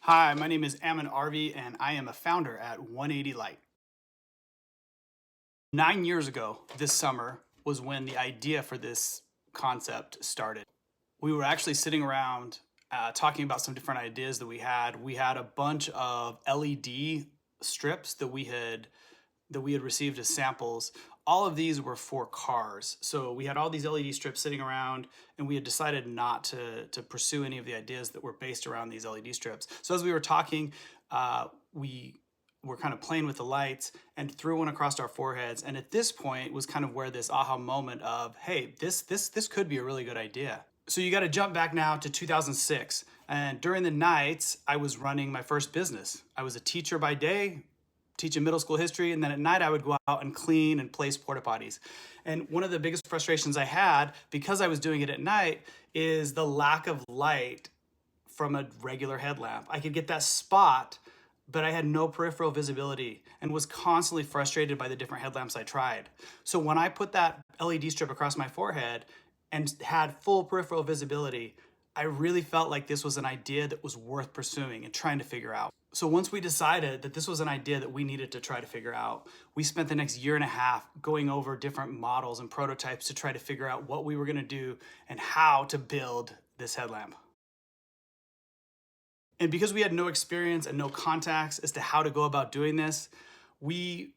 Hi, my name is Ammon and I am a founder at 180 Light. 9 years ago this summer was when the idea for this concept started. We were actually sitting around talking about some different ideas that we had. We had a bunch of LED strips that we had received as samples. All of these were for cars. So we had all these LED strips sitting around, and we had decided not to pursue any of the ideas that were based around these LED strips. So as we were talking, we were kind of playing with the lights and threw one across our foreheads. And at this point was kind of where this aha moment of, hey, this could be a really good idea. So you got to jump back now to 2006. And during the nights, I was running my first business. I was a teacher by day, teaching middle school history, and then at night I would go out and clean and place porta potties. And one of the biggest frustrations I had, because I was doing it at night, is the lack of light from a regular headlamp. I could get that spot, but I had no peripheral visibility and was constantly frustrated by the different headlamps I tried. So when I put that LED strip across my forehead and had full peripheral visibility, I really felt like this was an idea that was worth pursuing and trying to figure out. So once we decided that this was an idea that we needed to try to figure out, we spent the next year and a half going over different models and prototypes to try to figure out what we were going to do and how to build this headlamp. And because we had no experience and no contacts as to how to go about doing this, we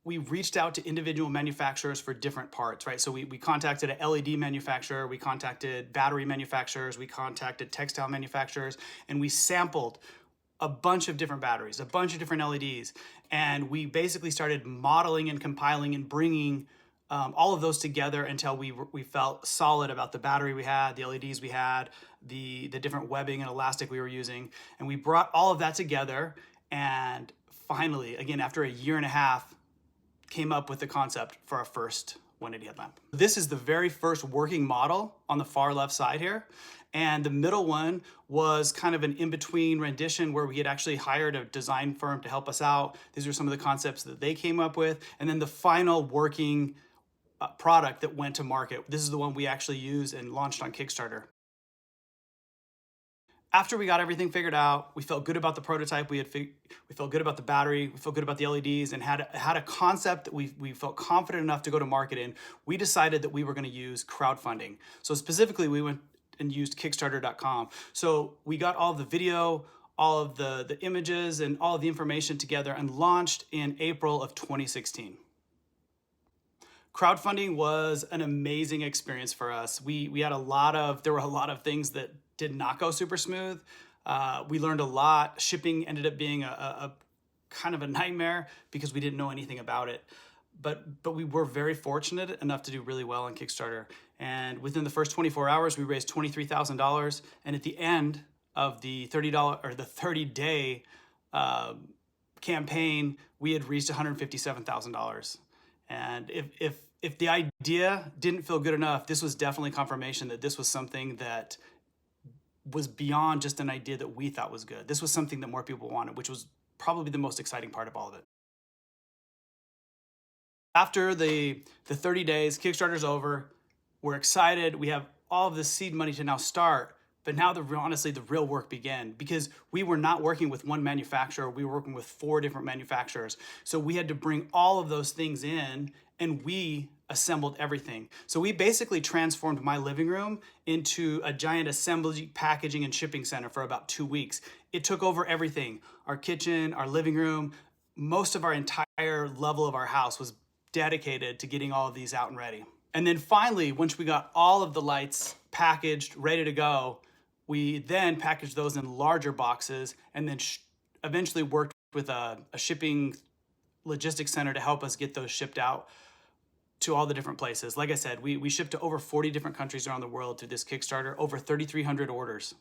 reached out to individual manufacturers for different parts, right? So we contacted an LED manufacturer, we contacted battery manufacturers, we contacted textile manufacturers, and we sampled a bunch of different batteries, a bunch of different LEDs. And we basically started modeling and compiling and bringing all of those together until we felt solid about the battery we had, the LEDs we had, the different webbing and elastic we were using. And we brought all of that together, and finally, again, after a year and a half, came up with the concept for our first 180 headlamp. This is the very first working model on the far left side here. And the middle one was kind of an in-between rendition where we had actually hired a design firm to help us out. These are some of the concepts that they came up with. And then the final working product that went to market. This is the one we actually used and launched on Kickstarter. After we got everything figured out, we felt good about the prototype. We felt good about the battery. We felt good about the LEDs, and had a concept that we felt confident enough to go to market in. We decided that we were going to use crowdfunding. So specifically, we went and used Kickstarter.com. So we got all of the video, all of the images, and all of the information together and launched in April of 2016. Crowdfunding was an amazing experience for us. There were a lot of things that did not go super smooth. We learned a lot. Shipping ended up being a kind of a nightmare because we didn't know anything about it. But we were very fortunate enough to do really well on Kickstarter. And within the first 24 hours, we raised $23,000. And at the end of the the 30-day campaign, we had reached $157,000. And if the idea didn't feel good enough, this was definitely confirmation that this was something that was beyond just an idea that we thought was good. This was something that more people wanted, which was probably the most exciting part of all of it. After the 30 days, Kickstarter's over. We're excited. We have all of this seed money to now start. But now, honestly, the real work began, because we were not working with one manufacturer. We were working with 4 different manufacturers. So we had to bring all of those things in, and we assembled everything. So we basically transformed my living room into a giant assembly, packaging, and shipping center for about 2 weeks. It took over everything: our kitchen, our living room. Most of our entire level of our house was dedicated to getting all of these out and ready. And then finally, once we got all of the lights packaged, ready to go, we then packaged those in larger boxes, and then eventually worked with a shipping logistics center to help us get those shipped out to all the different places. Like I said, we shipped to over 40 different countries around the world through this Kickstarter, over 3,300 orders.